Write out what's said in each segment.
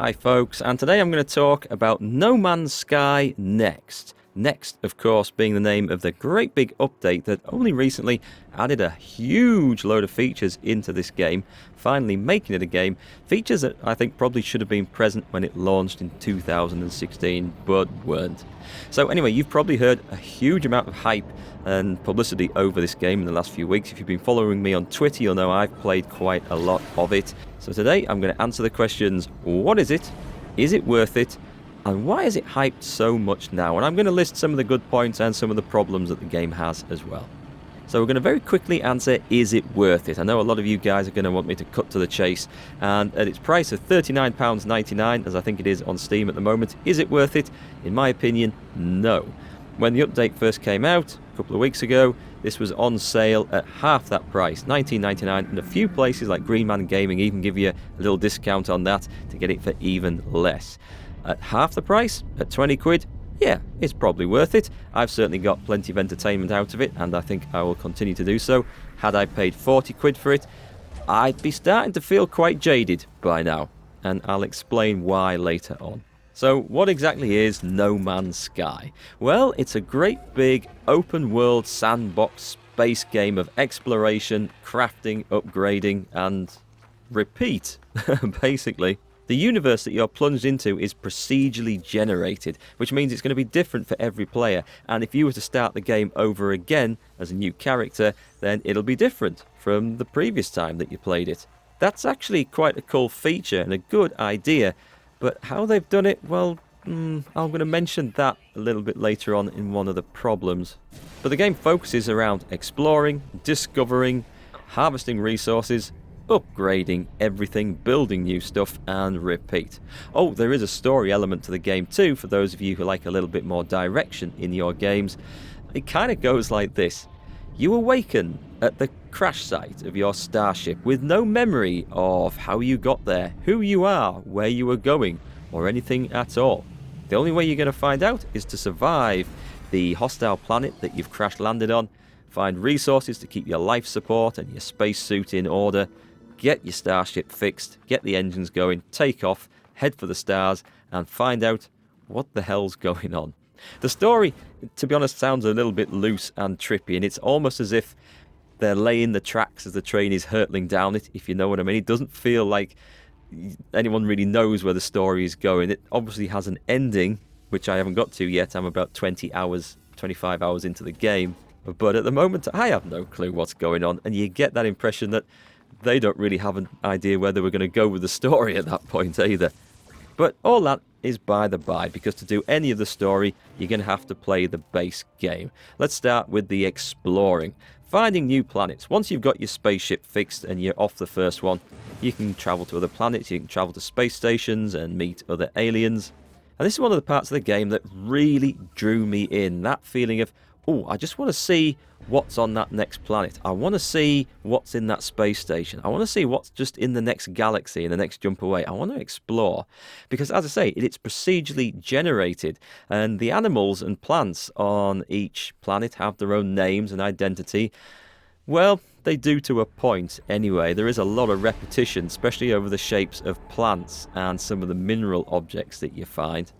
Hi folks, and today I'm going to talk about No Man's Sky Next. Next, of course, being the name of the great big update that only recently added a huge load of features into this game, finally making it a game. Features that I think probably should have been present when it launched in 2016, but weren't. So anyway, you've probably heard a huge amount of hype and publicity over this game in the last few weeks. If you've been following me on Twitter, you'll know I've played quite a lot of it. So today I'm going to answer the questions: what is it worth it, and why is it hyped so much now? And I'm going to list some of the good points and some of the problems that the game has as well. So we're going to very quickly answer, is it worth it? I know a lot of you guys are going to want me to cut to the chase, and at its price of £39.99, as I think it is on Steam at the moment, is it worth it? In my opinion, no. When the update first came out a couple of weeks ago, this was on sale at half that price, $19.99, and a few places like Green Man Gaming even give you a little discount on that to get it for even less. At half the price, at 20 quid, yeah, it's probably worth it. I've certainly got plenty of entertainment out of it, and I think I will continue to do so. Had I paid 40 quid for it, I'd be starting to feel quite jaded by now, and I'll explain why later on. So what exactly is No Man's Sky? Well, it's a great big open world sandbox space game of exploration, crafting, upgrading, and repeat, basically. The universe that you're plunged into is procedurally generated, which means it's going to be different for every player, and if you were to start the game over again as a new character, then it'll be different from the previous time that you played it. That's actually quite a cool feature and a good idea, but how they've done it, well, I'm going to mention that a little bit later on in one of the problems. But the game focuses around exploring, discovering, harvesting resources, upgrading everything, building new stuff, and repeat. Oh, there is a story element to the game too, for those of you who like a little bit more direction in your games. It kind of goes like this. You awaken at the crash site of your starship with no memory of how you got there, who you are, where you were going, or anything at all. The only way you're going to find out is to survive the hostile planet that you've crash landed on, find resources to keep your life support and your spacesuit in order, get your starship fixed, get the engines going, take off, head for the stars, and find out what the hell's going on. The story, to be honest, sounds a little bit loose and trippy, and it's almost as if they're laying the tracks as the train is hurtling down it, if you know what I mean. It doesn't feel like anyone really knows where the story is going. It obviously has an ending, which I haven't got to yet. I'm about 25 hours into the game. But at the moment, I have no clue what's going on, and you get that impression that they don't really have an idea where they were going to go with the story at that point either. But all that is by the by, because to do any of the story, you're going to have to play the base game. Let's start with the exploring. Finding new planets. Once you've got your spaceship fixed and you're off the first one, you can travel to other planets, you can travel to space stations and meet other aliens. And this is one of the parts of the game that really drew me in. That feeling of, oh, I just want to see what's on that next planet. I want to see what's in that space station. I want to see what's just in the next galaxy, in the next jump away. I want to explore. Because, as I say, it's procedurally generated, and the animals and plants on each planet have their own names and identity. Well, they do to a point anyway. There is a lot of repetition, especially over the shapes of plants and some of the mineral objects that you find.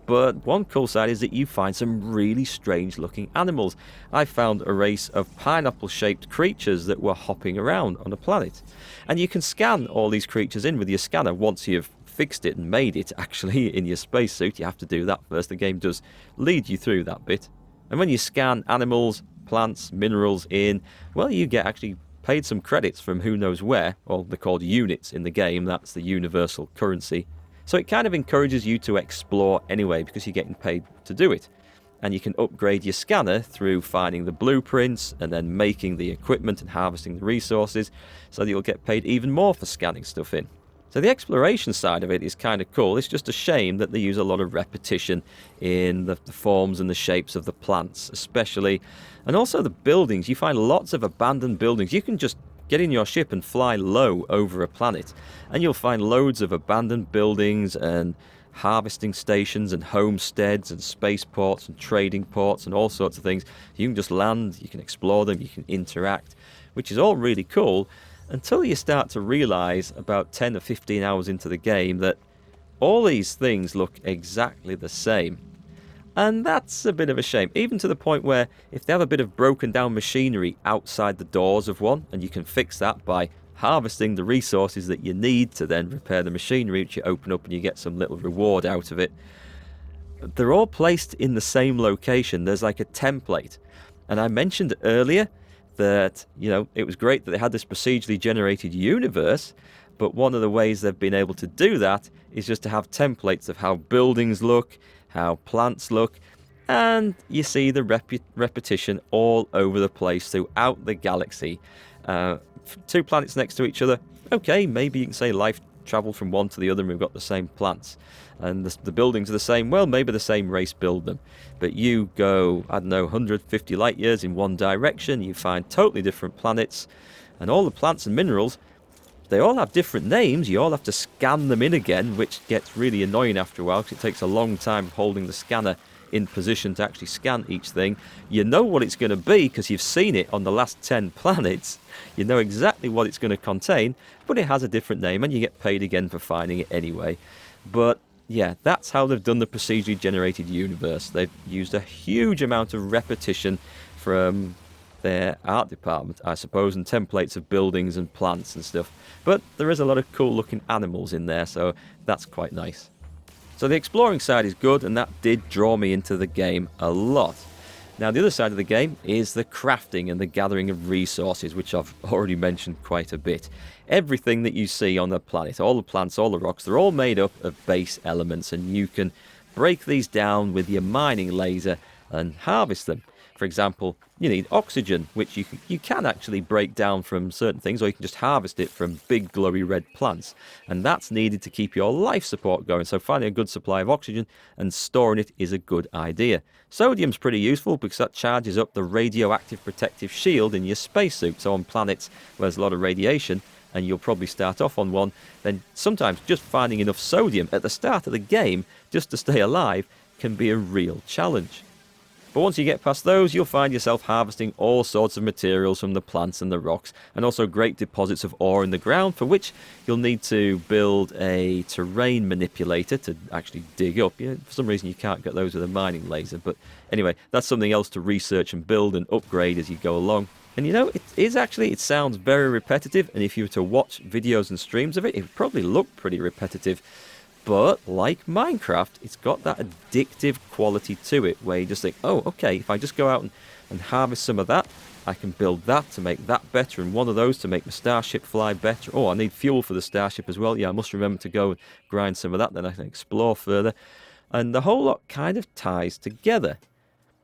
But one cool side is that you find some really strange looking animals. I found a race of pineapple shaped creatures that were hopping around on a planet. And you can scan all these creatures in with your scanner once you've fixed it and made it actually in your spacesuit. You have to do that first. The game does lead you through that bit. And when you scan animals, plants, minerals in, well, you get actually paid some credits from who knows where, or they're called units in the game. That's the universal currency. So it kind of encourages you to explore anyway, because you're getting paid to do it. And you can upgrade your scanner through finding the blueprints and then making the equipment and harvesting the resources, so that you'll get paid even more for scanning stuff in. So the exploration side of it is kind of cool. It's just a shame that they use a lot of repetition in the forms and the shapes of the plants especially. And also the buildings. You find lots of abandoned buildings. You can just get in your ship and fly low over a planet, and you'll find loads of abandoned buildings and harvesting stations and homesteads and spaceports and trading ports and all sorts of things. You can just land, you can explore them, you can interact, which is all really cool, until you start to realise about 10 or 15 hours into the game that all these things look exactly the same. And that's a bit of a shame, even to the point where if they have a bit of broken down machinery outside the doors of one, and you can fix that by harvesting the resources that you need to then repair the machinery, which you open up and you get some little reward out of it. They're all placed in the same location. There's like a template. And I mentioned earlier that, it was great that they had this procedurally generated universe, but one of the ways they've been able to do that is just to have templates of how buildings look, how plants look, and you see the repetition all over the place throughout the galaxy. 2 planets next to each other, okay, maybe you can say life traveled from one to the other and we've got the same plants. And the buildings are the same, well, maybe the same race build them. But you go, 150 light years in one direction, you find totally different planets, and all the plants and minerals, they all have different names. You all have to scan them in again, which gets really annoying after a while because it takes a long time holding the scanner in position to actually scan each thing. You know what it's going to be because you've seen it on the last 10 planets. You know exactly what it's going to contain, but it has a different name and you get paid again for finding it anyway. But yeah, that's how they've done the procedurally generated universe. They've used a huge amount of repetition from their art department, I suppose, and templates of buildings and plants and stuff. But there is a lot of cool looking animals in there, so that's quite nice. So the exploring side is good, and that did draw me into the game a lot. Now the other side of the game is the crafting and the gathering of resources, which I've already mentioned quite a bit. Everything that you see on the planet, all the plants, all the rocks, they're all made up of base elements, and you can break these down with your mining laser and harvest them. For example, you need oxygen, which you can actually break down from certain things, or you can just harvest it from big glowy red plants. And that's needed to keep your life support going. So finding a good supply of oxygen and storing it is a good idea. Sodium's pretty useful because that charges up the radioactive protective shield in your spacesuit. So on planets where there's a lot of radiation, and you'll probably start off on one, then sometimes just finding enough sodium at the start of the game just to stay alive can be a real challenge. But once you get past those, you'll find yourself harvesting all sorts of materials from the plants and the rocks, and also great deposits of ore in the ground, for which you'll need to build a terrain manipulator to actually dig up. For some reason you can't get those with a mining laser, but anyway, that's something else to research and build and upgrade as you go along. And it sounds very repetitive, and if you were to watch videos and streams of it, it would probably look pretty repetitive. But like Minecraft, it's got that addictive quality to it where you just think, oh, okay, if I just go out and harvest some of that, I can build that to make that better, and one of those to make the starship fly better. Oh, I need fuel for the starship as well. Yeah, I must remember to go and grind some of that, then I can explore further. And the whole lot kind of ties together.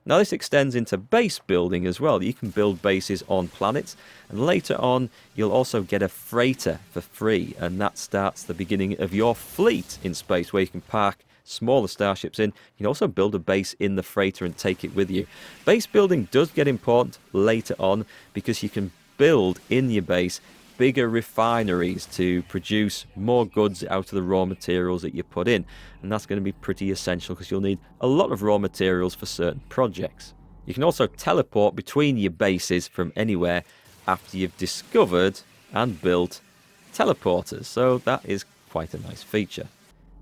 Now this extends into base building as well. You can build bases on planets, and later on you'll also get a freighter for free, and that starts the beginning of your fleet in space, where you can park smaller starships in. You can also build a base in the freighter and take it with you. Base building does get important later on because you can build in your base bigger refineries to produce more goods out of the raw materials that you put in, and that's going to be pretty essential because you'll need a lot of raw materials for certain projects. You can also teleport between your bases from anywhere after you've discovered and built teleporters, so that is quite a nice feature.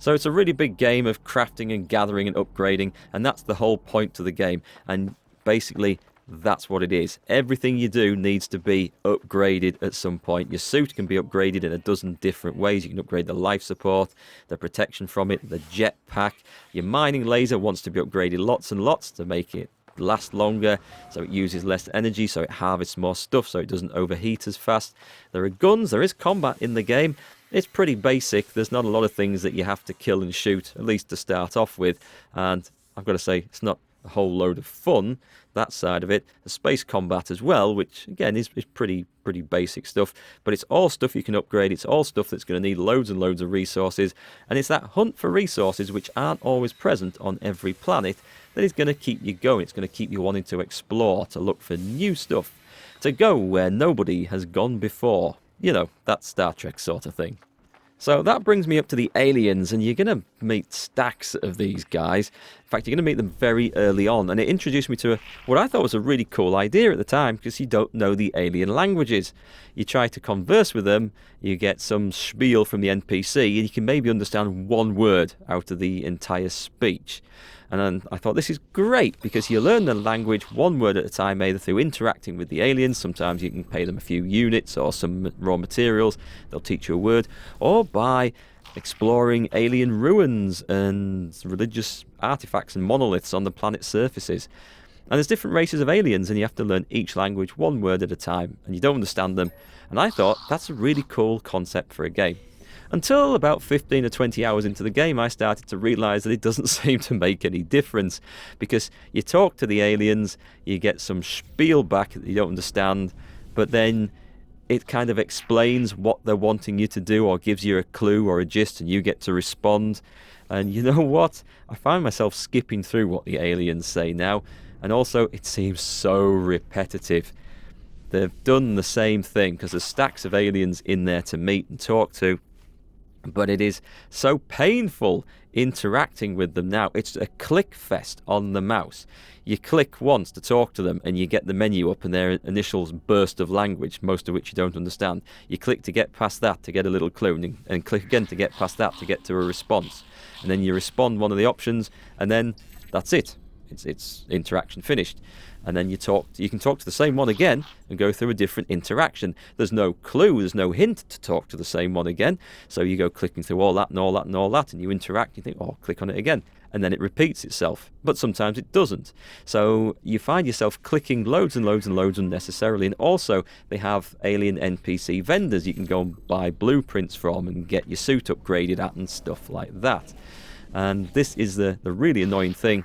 So it's a really big game of crafting and gathering and upgrading, and that's the whole point to the game, and basically that's what it is. Everything you do needs to be upgraded at some point. Your suit can be upgraded in a dozen different ways. You can upgrade the life support, the protection from it, the jetpack. Your mining laser wants to be upgraded lots and lots to make it last longer, so it uses less energy, so it harvests more stuff, so it doesn't overheat as fast. There are guns, there is combat in the game. It's pretty basic. There's not a lot of things that you have to kill and shoot, at least to start off with, and I've got to say, it's not a whole load of fun, that side of it. The space combat as well, which again is pretty basic stuff, but it's all stuff you can upgrade. It's all stuff that's going to need loads and loads of resources, and it's that hunt for resources which aren't always present on every planet that is going to keep you going. It's going to keep you wanting to explore, to look for new stuff, to go where nobody has gone before. That Star Trek sort of thing. So that brings me up to the aliens, and you're going to meet stacks of these guys. fact, you're going to meet them very early on, and it introduced me to what I thought was a really cool idea at the time, because you don't know the alien languages. You try to converse with them, you get some spiel from the NPC, and you can maybe understand one word out of the entire speech. And then I thought, this is great, because you learn the language one word at a time, either through interacting with the aliens. Sometimes you can pay them a few units or some raw materials, they'll teach you a word, or by exploring alien ruins and religious artifacts and monoliths on the planet's surfaces. And there's different races of aliens, and you have to learn each language one word at a time, and you don't understand them. And I thought, that's a really cool concept for a game. Until about 15 or 20 hours into the game, I started to realise that it doesn't seem to make any difference, because you talk to the aliens, you get some spiel back that you don't understand, but then it kind of explains what they're wanting you to do, or gives you a clue or a gist, and you get to respond. And you know what? I find myself skipping through what the aliens say now, and also it seems so repetitive. They've done the same thing, because there's stacks of aliens in there to meet and talk to, but it is so painful interacting with them now. It's a click fest on the mouse. You click once to talk to them, and you get the menu up and their initial burst of language, most of which you don't understand. You click to get past that to get a little clue, and click again to get past that to get to a response. And then you respond one of the options, and then that's it. It's interaction finished. And then you can talk to the same one again and go through a different interaction. There's no clue, there's no hint to talk to the same one again. So you go clicking through all that and all that and all that, and you interact, you think, oh, click on it again. And then it repeats itself. But sometimes it doesn't. So you find yourself clicking loads and loads and loads unnecessarily. And also, they have alien NPC vendors you can go and buy blueprints from and get your suit upgraded at and stuff like that. And this is the really annoying thing.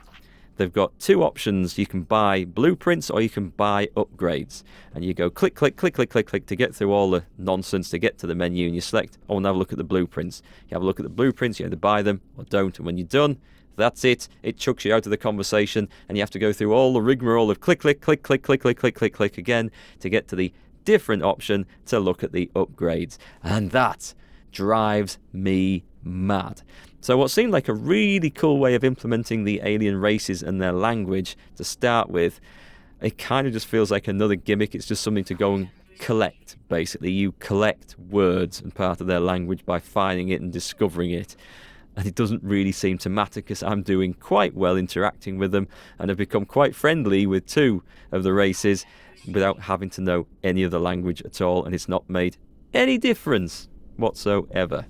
They've got two options. You can buy blueprints or you can buy upgrades. And you go click, click, click, click, click, click to get through all the nonsense to get to the menu, and you select, oh, and have a look at the blueprints. You have a look at the blueprints, you either buy them or don't. And when you're done, that's it. It chucks you out of the conversation, and you have to go through all the rigmarole of click, click, click, click, click, click, click, click, click again to get to the different option to look at the upgrades. And that drives me mad. So what seemed like a really cool way of implementing the alien races and their language to start with, it kind of just feels like another gimmick. It's just something to go and collect, basically. You collect words and part of their language by finding it and discovering it. And it doesn't really seem to matter, because I'm doing quite well interacting with them and have become quite friendly with two of the races without having to know any of the language at all, and it's not made any difference whatsoever.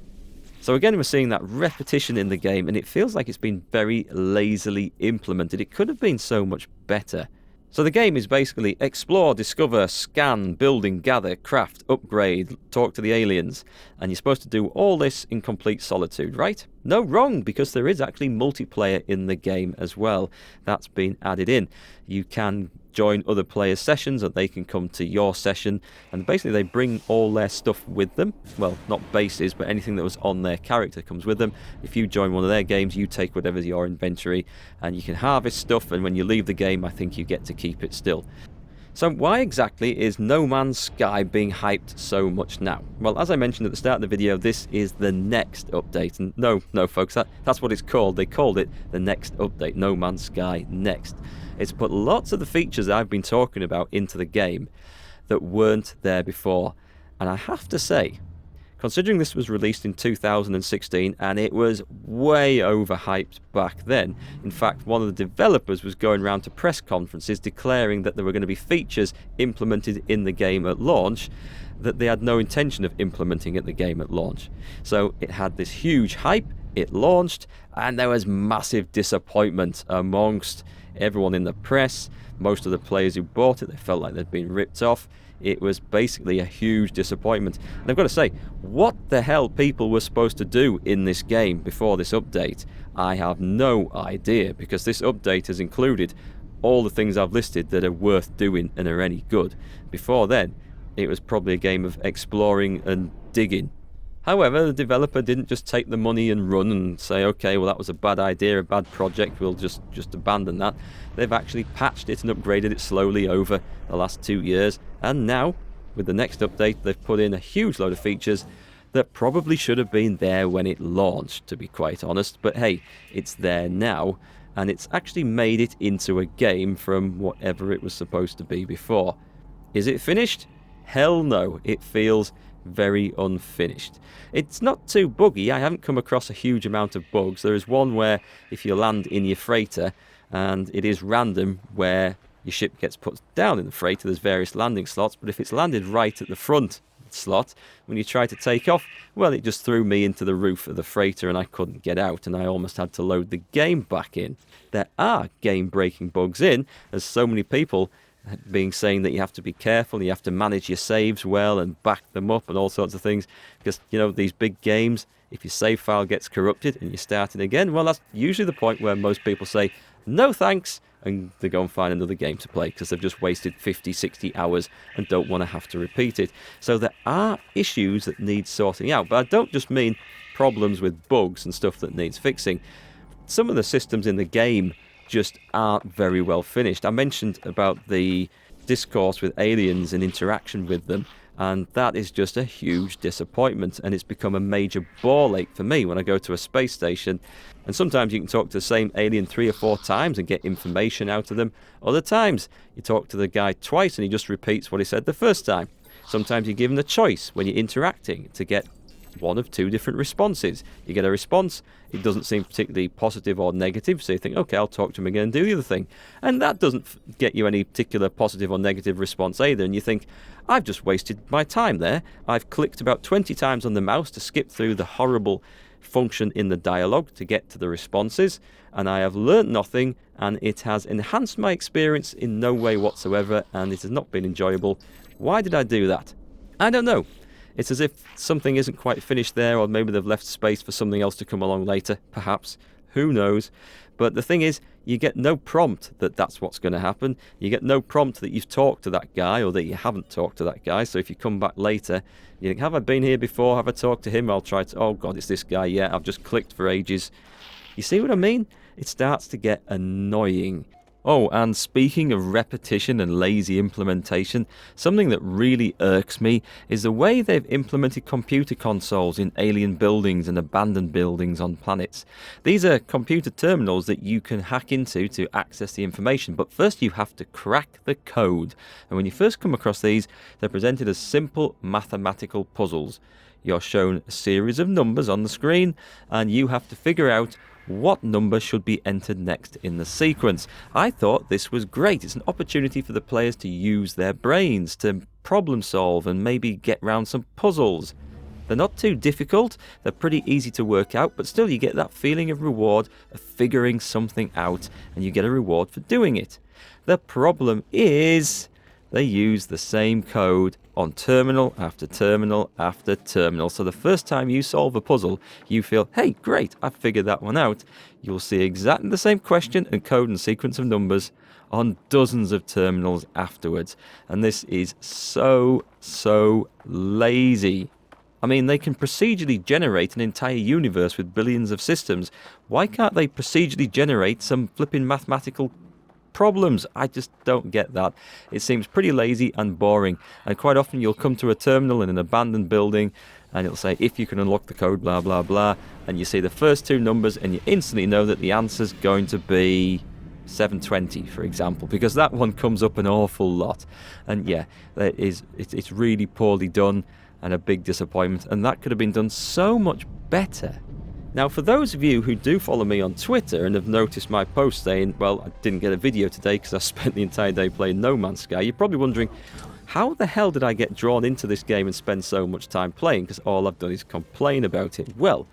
So again, we're seeing that repetition in the game, and it feels like it's been very lazily implemented. It could have been so much better. So the game is basically explore, discover, scan, building, gather, craft, upgrade, talk to the aliens. And you're supposed to do all this in complete solitude, right? No, wrong, because there is actually multiplayer in the game as well. That's been added in. You can join other players' sessions, and they can come to your session, and basically they bring all their stuff with them. Well, not bases, but anything that was on their character comes with them. If you join one of their games, you take whatever's your inventory, and you can harvest stuff, and when you leave the game, I think you get to keep it still. So why exactly is No Man's Sky being hyped so much now? Well, as I mentioned at the start of the video, this is the next update. And no folks, that's what it's called. They called it the next update, No Man's Sky Next. It's put lots of the features I've been talking about into the game that weren't there before. And I have to say, considering this was released in 2016 and it was way overhyped back then. In fact, one of the developers was going around to press conferences declaring that there were going to be features implemented in the game at launch that they had no intention of implementing at the game at launch. So it had this huge hype, it launched, and there was massive disappointment amongst everyone in the press. Most of the players who bought it, they felt like they'd been ripped off. It was basically a huge disappointment. And I've got to say, what the hell people were supposed to do in this game before this update, I have no idea, because this update has included all the things I've listed that are worth doing and are any good. Before then, it was probably a game of exploring and digging. However, the developer didn't just take the money and run and say, okay, well, that was a bad idea, a bad project, we'll just abandon that. They've actually patched it and upgraded it slowly over the last 2 years. And now, with the next update, they've put in a huge load of features that probably should have been there when it launched, to be quite honest. But hey, it's there now. and it's actually made it into a game from whatever it was supposed to be before. Is it finished? Hell no, it feels very unfinished. It's not too buggy. I haven't come across a huge amount of bugs. There is one where if you land in your freighter, and it is random where your ship gets put down in the freighter, there's various landing slots, but if it's landed right at the front slot, when you try to take off, well, it just threw me into the roof of the freighter and I couldn't get out, and I almost had to load the game back in. There are game-breaking bugs in, as so many people being saying that you have to be careful, you have to manage your saves well and back them up and all sorts of things, because, you know, these big games, if your save file gets corrupted and you're starting again, well, that's usually the point where most people say, no thanks, and they go and find another game to play because they've just wasted 50, 60 hours and don't want to have to repeat it. So there are issues that need sorting out, but I don't just mean problems with bugs and stuff that needs fixing. Some of the systems in the game just aren't very well finished. I mentioned about the discourse with aliens and interaction with them, and that is just a huge disappointment, and it's become a major ball ache for me when I go to a space station. And sometimes you can talk to the same alien 3 or 4 times and get information out of them. Other times you talk to the guy twice and he just repeats what he said the first time. Sometimes you give him the choice when you're interacting to get one of 2 different responses. You get a response, it doesn't seem particularly positive or negative, so you think, okay, I'll talk to him again and do the other thing. And that doesn't get you any particular positive or negative response either, and you think, I've just wasted my time there. I've clicked about 20 times on the mouse to skip through the horrible function in the dialogue to get to the responses, and I have learnt nothing, and it has enhanced my experience in no way whatsoever, and it has not been enjoyable. Why did I do that? I don't know. It's as if something isn't quite finished there, or maybe they've left space for something else to come along later, perhaps. Who knows? But the thing is, you get no prompt that that's what's going to happen. You get no prompt that you've talked to that guy or that you haven't talked to that guy. So if you come back later, you think, have I been here before? Have I talked to him? I'll try to, oh God, it's this guy. Yeah, I've just clicked for ages. You see what I mean? It starts to get annoying. Oh, and speaking of repetition and lazy implementation, something that really irks me is the way they've implemented computer consoles in alien buildings and abandoned buildings on planets. These are computer terminals that you can hack into to access the information, but first you have to crack the code. And when you first come across these, they're presented as simple mathematical puzzles. You're shown a series of numbers on the screen, and you have to figure out what number should be entered next in the sequence. I thought this was great. It's an opportunity for the players to use their brains, to problem solve and maybe get round some puzzles. They're not too difficult, they're pretty easy to work out, but still you get that feeling of reward of figuring something out, and you get a reward for doing it. The problem is they use the same code on terminal after terminal after terminal. So the first time you solve a puzzle, you feel, hey, great, I've figured that one out. You'll see exactly the same question and code and sequence of numbers on dozens of terminals afterwards. And this is so lazy. I mean, they can procedurally generate an entire universe with billions of systems. Why can't they procedurally generate some flipping mathematical problems? I just don't get that. It seems pretty lazy and boring, and quite often you'll come to a terminal in an abandoned building and it'll say, if you can unlock the code, blah blah blah, and you see the first 2 numbers and you instantly know that the answer's going to be 720, for example, because that one comes up an awful lot. And yeah, it's really poorly done and a big disappointment, and that could have been done so much better. Now, for those of you who do follow me on Twitter and have noticed my post saying, well, I didn't get a video today because I spent the entire day playing No Man's Sky, you're probably wondering, how the hell did I get drawn into this game and spend so much time playing? Because all I've done is complain about it. Well,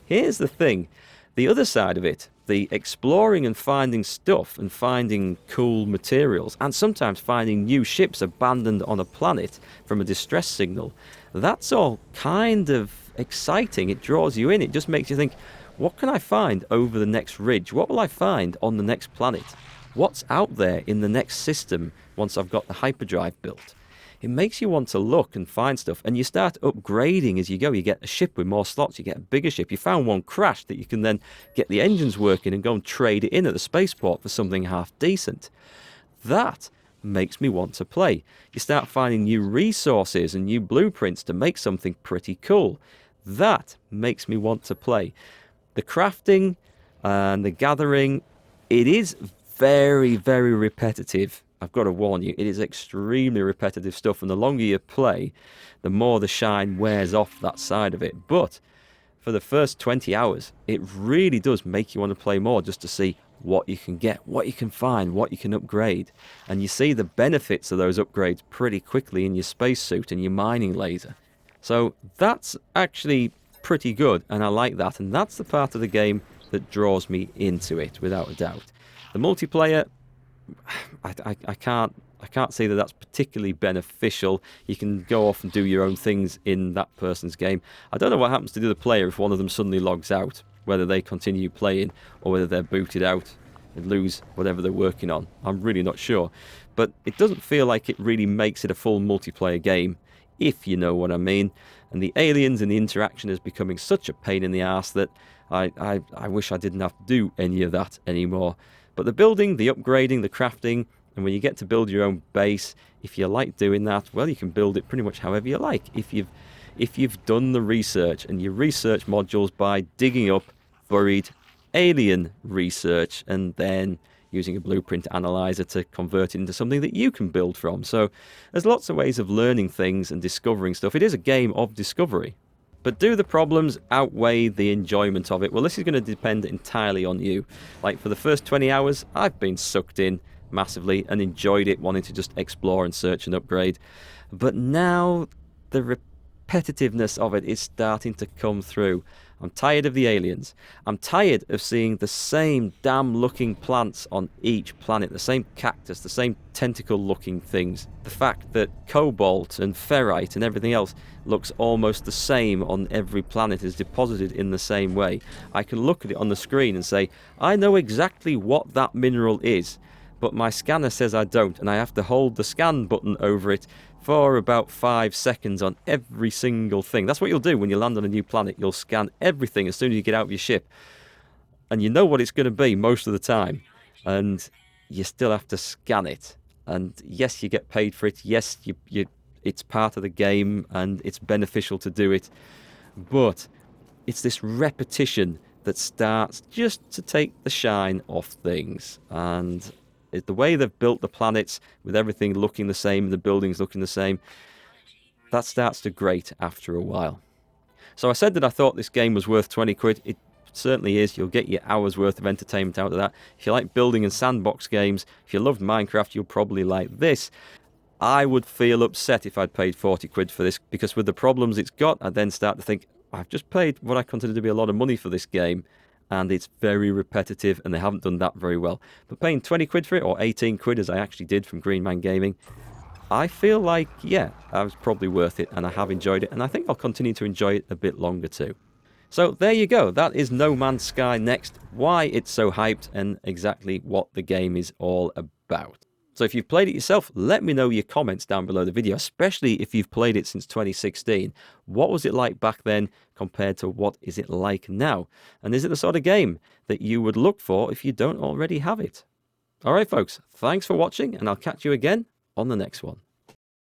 here's the thing. The other side of it, the exploring and finding stuff and finding cool materials, and sometimes finding new ships abandoned on a planet from a distress signal, that's all kind of exciting. It draws you in. It just makes you think, what can I find over the next ridge? What will I find on the next planet? What's out there in the next system once I've got the hyperdrive built? It makes you want to look and find stuff, and you start upgrading as you go. You get a ship with more slots, you get a bigger ship. You found one crashed that you can then get the engines working and go and trade it in at the spaceport for something half decent. That makes me want to play. You start finding new resources and new blueprints to make something pretty cool. That makes me want to play. The crafting and the gathering, It is very, very repetitive. I've got to warn you, it is extremely repetitive stuff, and the longer you play, the more the shine wears off that side of it. But for the first 20 hours, it really does make you want to play more just to see what you can get, what you can find, what you can upgrade. And you see the benefits of those upgrades pretty quickly in your spacesuit and your mining laser. So that's actually pretty good, and I like that. And that's the part of the game that draws me into it, without a doubt. The multiplayer, I can't say that that's particularly beneficial. You can go off and do your own things in that person's game. I don't know what happens to the other player if one of them suddenly logs out, whether they continue playing or whether they're booted out and lose whatever they're working on. I'm really not sure. But it doesn't feel like it really makes it a full multiplayer game, if you know what I mean. And the aliens and the interaction is becoming such a pain in the arse that I wish I didn't have to do any of that anymore. But the building, the upgrading, the crafting, and when you get to build your own base, if you like doing that, well, you can build it pretty much however you like. If you've done the research, and you research modules by digging up buried alien research and then using a blueprint analyzer to convert it into something that you can build from. So there's lots of ways of learning things and discovering stuff. It is a game of discovery. But do the problems outweigh the enjoyment of it? Well, this is going to depend entirely on you. Like for the first 20 hours, I've been sucked in massively and enjoyed it, wanting to just explore and search and upgrade. But now the repetitiveness of it is starting to come through. I'm tired of the aliens. I'm tired of seeing the same damn looking plants on each planet, the same cactus, the same tentacle looking things. The fact that cobalt and ferrite and everything else looks almost the same on every planet, is deposited in the same way. I can look at it on the screen and say, I know exactly what that mineral is, but my scanner says I don't, and I have to hold the scan button over it for about 5 seconds on every single thing. That's what you'll do when you land on a new planet. You'll scan everything as soon as you get out of your ship. And you know what it's going to be most of the time. And you still have to scan it. And yes, you get paid for it. Yes, it's part of the game and it's beneficial to do it. But it's this repetition that starts just to take the shine off things. And the way they've built the planets, with everything looking the same, the buildings looking the same, that starts to grate after a while. So I said that I thought this game was worth 20 quid. It certainly is. You'll get your hours worth of entertainment out of that. If you like building and sandbox games, if you loved Minecraft, you'll probably like this. I would feel upset if I'd paid 40 quid for this, because with the problems it's got, I then start to think, I've just paid what I consider to be a lot of money for this game, and it's very repetitive, and they haven't done that very well. But paying 20 quid for it, or 18 quid as I actually did from Green Man Gaming, I feel like, yeah, I was probably worth it, and I have enjoyed it, and I think I'll continue to enjoy it a bit longer too. So there you go, that is No Man's Sky Next, why it's so hyped, and exactly what the game is all about. So if you've played it yourself, let me know your comments down below the video, especially if you've played it since 2016. What was it like back then compared to what is it like now? And is it the sort of game that you would look for if you don't already have it? Alright folks, thanks for watching, and I'll catch you again on the next one.